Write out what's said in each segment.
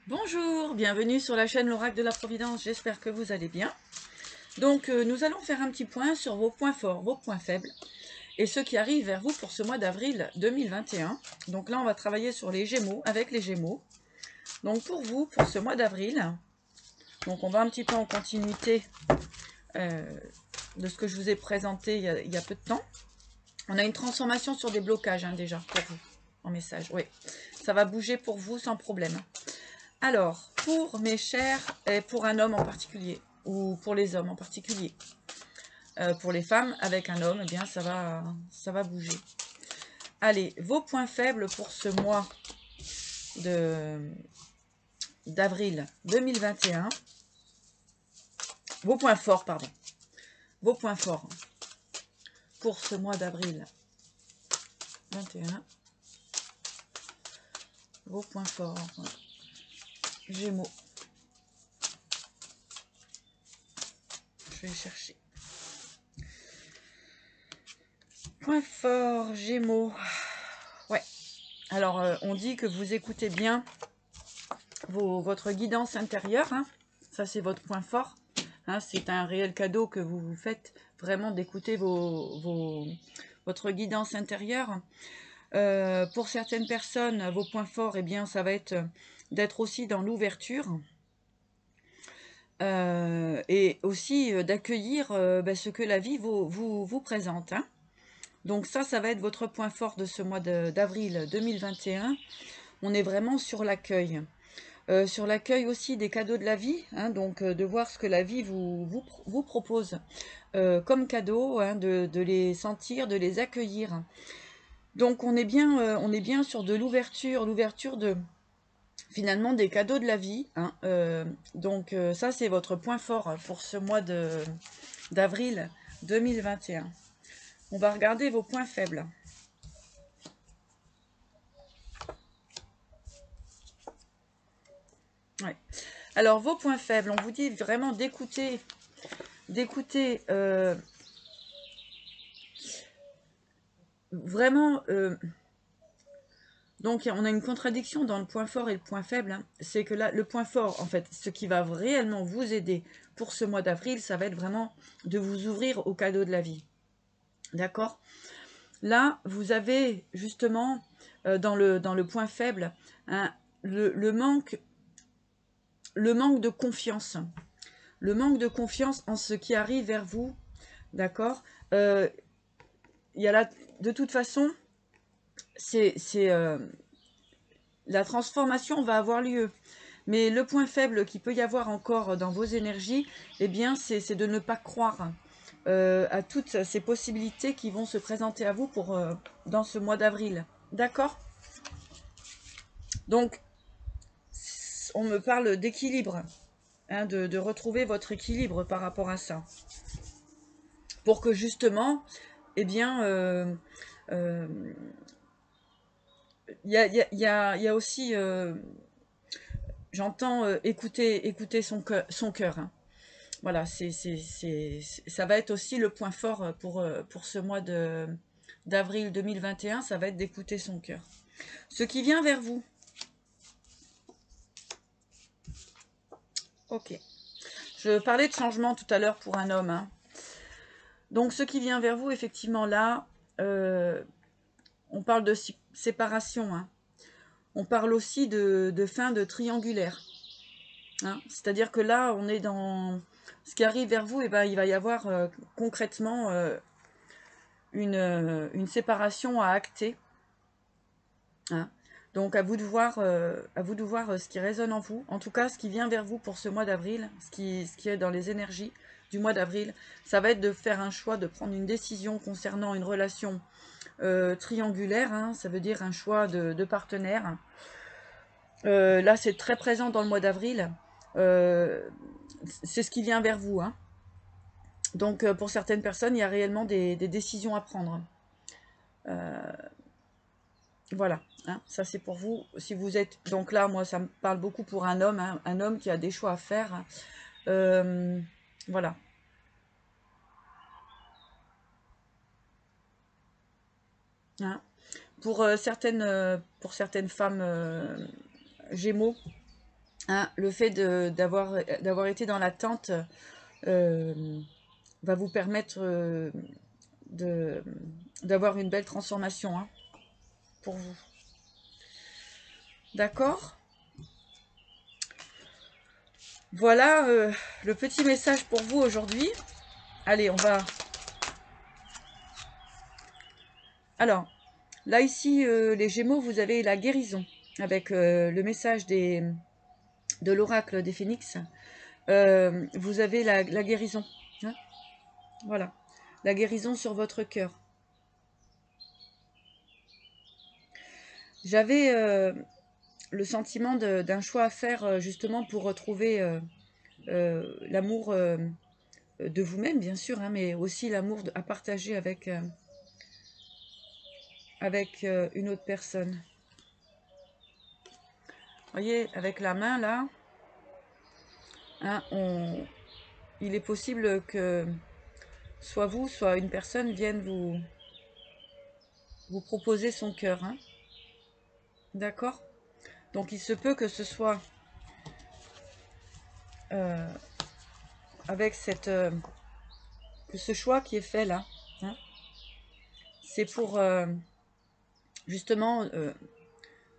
Bonjour, bienvenue sur la chaîne l'Oracle de la Providence, j'espère que vous allez bien. Donc nous allons faire un petit point sur vos points forts, vos points faibles et ce qui arrive vers vous pour ce mois d'avril 2021. Donc là on va travailler sur les Gémeaux, avec les Gémeaux. Donc pour vous, pour ce mois d'avril, donc on va un petit peu en continuité de ce que je vous ai présenté il y a peu de temps. On a une transformation sur des blocages déjà pour vous, en message, oui. Ça va bouger pour vous sans problème. Alors, pour mes chers, et pour un homme en particulier, ou pour les hommes en particulier, pour les femmes avec un homme, eh bien ça va bouger. Allez, vos points faibles pour ce mois d'avril 2021. Vos points forts, pardon. Vos points forts pour ce mois d'avril 2021. Vos points forts. Gémeaux. Je vais chercher. Point fort, Gémeaux. Ouais. Alors, on dit que vous écoutez bien votre guidance intérieure. Hein. Ça, c'est votre point fort. Hein. C'est un réel cadeau que vous vous faites, vraiment d'écouter votre guidance intérieure. Pour certaines personnes, vos points forts, eh bien, ça va être d'être aussi dans l'ouverture. Et aussi d'accueillir ce que la vie vous présente. Hein. Donc ça va être votre point fort de ce mois d'avril 2021. On est vraiment sur l'accueil. Sur l'accueil aussi des cadeaux de la vie, hein, donc de voir ce que la vie vous propose comme cadeau, hein, de les sentir, de les accueillir. Donc on est bien sur de l'ouverture de finalement des cadeaux de la vie. Hein, donc ça c'est votre point fort pour ce mois d'avril 2021. On va regarder vos points faibles. Ouais. Alors vos points faibles, on vous dit vraiment d'écouter vraiment. Donc on a une contradiction dans le point fort et le point faible. Hein. C'est que là, le point fort, en fait, ce qui va réellement vous aider pour ce mois d'avril, ça va être vraiment de vous ouvrir aux cadeaux de la vie. D'accord ? Là, vous avez justement, dans le point faible, hein, le manque de confiance. Le manque de confiance en ce qui arrive vers vous. D'accord ? Il y a là, de toute façon, la transformation va avoir lieu. Mais le point faible qu'il peut y avoir encore dans vos énergies, eh bien, c'est de ne pas croire à toutes ces possibilités qui vont se présenter à vous dans ce mois d'avril. D'accord ? Donc, on me parle d'équilibre, hein, de retrouver votre équilibre par rapport à ça. Pour que justement, eh bien, il y a aussi, j'entends écouter son cœur. Hein. Voilà, ça va être aussi le point fort pour ce mois d'avril 2021, ça va être d'écouter son cœur. Ce qui vient vers vous. Ok. Je parlais de changement tout à l'heure pour un homme. Hein. Donc, ce qui vient vers vous, effectivement, là, on parle de séparation. Hein. On parle aussi de fin de triangulaire. Hein. C'est-à-dire que là, on est dans... Ce qui arrive vers vous, eh ben, il va y avoir concrètement une séparation à acter. Hein. Donc à vous de voir ce qui résonne en vous. En tout cas, ce qui vient vers vous pour ce mois d'avril, ce qui est dans les énergies du mois d'avril, ça va être de faire un choix, de prendre une décision concernant une relation triangulaire. Hein, ça veut dire un choix de partenaire. Là, c'est très présent dans le mois d'avril. C'est ce qui vient vers vous. Hein. Donc pour certaines personnes, il y a réellement des décisions à prendre. Voilà, hein, ça c'est pour vous. Si vous êtes... Donc là, moi, ça me parle beaucoup pour un homme, hein, un homme qui a des choix à faire. Voilà. Hein. Pour certaines femmes Gémeaux, Hein, le fait d'avoir été dans l'attente va vous permettre d'avoir une belle transformation, hein, pour vous. D'accord? Voilà le petit message pour vous aujourd'hui. Allez, on va... Alors, là ici, les Gémeaux, vous avez la guérison avec le message de l'oracle des Phénix. Vous avez la guérison. Hein, voilà, la guérison sur votre cœur. J'avais le sentiment d'un choix à faire justement pour retrouver l'amour de vous-même, bien sûr, hein, mais aussi l'amour à partager avec une autre personne. Vous voyez, avec la main là, hein, il est possible que soit vous, soit une personne vienne vous proposer son cœur. Hein. D'accord? Donc il se peut que ce soit avec que ce choix qui est fait là. Hein, c'est pour justement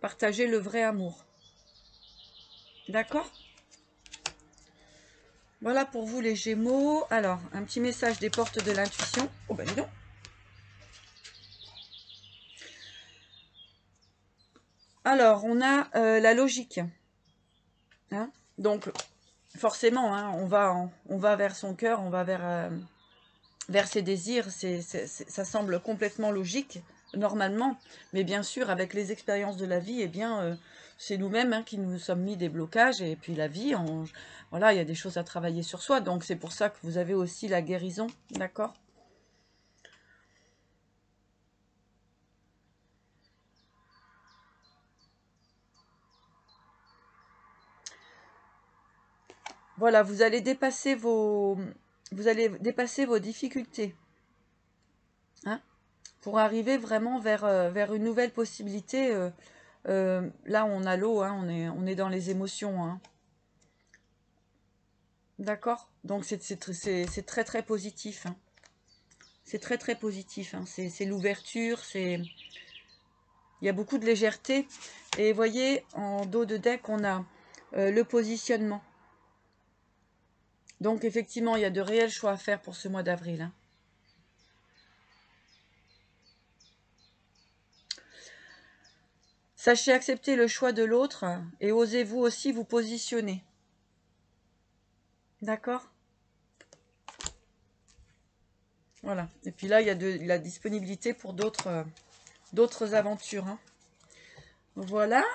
partager le vrai amour. D'accord? Voilà pour vous les Gémeaux. Alors, un petit message des portes de l'intuition. Oh ben dis donc. Alors, on a la logique. Hein, donc, forcément, hein, on va vers son cœur, on va vers ses désirs. Ça semble complètement logique, normalement. Mais bien sûr, avec les expériences de la vie, eh bien, c'est nous-mêmes hein, qui nous sommes mis des blocages. Et puis la vie, voilà, il y a des choses à travailler sur soi. Donc, c'est pour ça que vous avez aussi la guérison, d'accord ? Voilà, vous allez dépasser vos difficultés. Hein, pour arriver vraiment vers une nouvelle possibilité. Là, on a l'eau, hein, on est dans les émotions. Hein. D'accord? Donc, c'est très, très positif. Hein. C'est très, très positif. Hein. C'est l'ouverture, il y a beaucoup de légèreté. Et vous voyez, en dos de deck, on a le positionnement. Donc, effectivement, il y a de réels choix à faire pour ce mois d'avril. Hein. Sachez accepter le choix de l'autre et osez-vous aussi vous positionner. D'accord? Voilà. Et puis là, il y a de la disponibilité pour d'autres aventures. Hein. Voilà.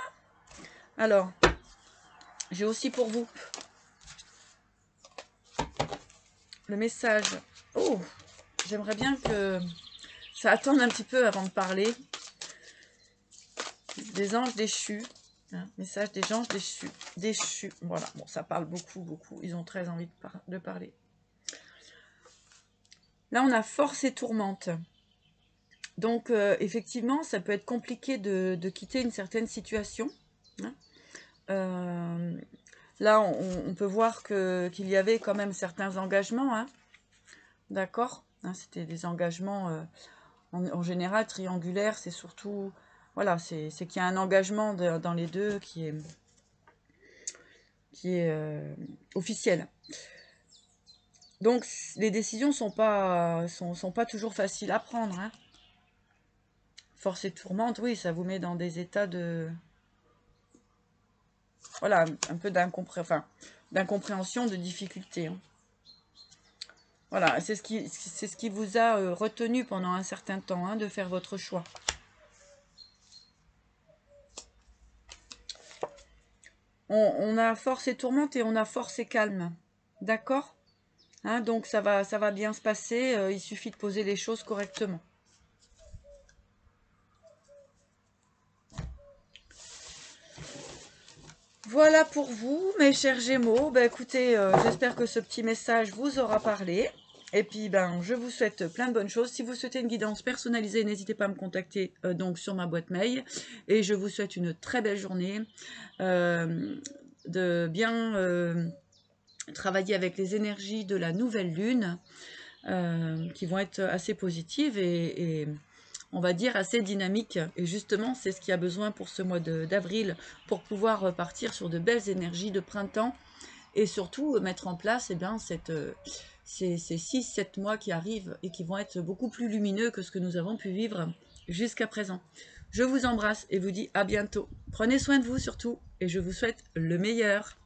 Alors, j'ai aussi pour vous le message. Oh, j'aimerais bien que ça attende un petit peu avant de parler. Des anges déchus. Hein, message des anges déchus. Déchus. Voilà. Bon, ça parle beaucoup, beaucoup. Ils ont très envie de parler. Là, on a force et tourmente. Donc, effectivement, ça peut être compliqué de quitter une certaine situation. Hein. Là, on peut voir qu'il y avait quand même certains engagements. Hein. D'accord, hein, c'était des engagements en général triangulaires. C'est surtout, voilà, c'est qu'il y a un engagement dans les deux qui est officiel. Donc, les décisions sont pas toujours faciles à prendre. Hein. Force et tourmente, oui, ça vous met dans des états de... Voilà, un peu d'incompréhension, de difficulté. Hein. Voilà, c'est ce qui vous a retenu pendant un certain temps, hein, de faire votre choix. On a force et tourmente et on a force et calme. D'accord? Hein, donc ça va bien se passer, il suffit de poser les choses correctement. Voilà pour vous, mes chers Gémeaux. Ben, écoutez, j'espère que ce petit message vous aura parlé. Et puis, ben, je vous souhaite plein de bonnes choses. Si vous souhaitez une guidance personnalisée, n'hésitez pas à me contacter donc sur ma boîte mail. Et je vous souhaite une très belle journée. de bien travailler avec les énergies de la nouvelle lune, qui vont être assez positives et on va dire assez dynamiques. Et justement, c'est ce qu'il y a besoin pour ce mois d'avril, pour pouvoir repartir sur de belles énergies de printemps, et surtout mettre en place ces 6-7 mois qui arrivent et qui vont être beaucoup plus lumineux que ce que nous avons pu vivre jusqu'à présent. Je vous embrasse et vous dis à bientôt. Prenez soin de vous surtout, et je vous souhaite le meilleur.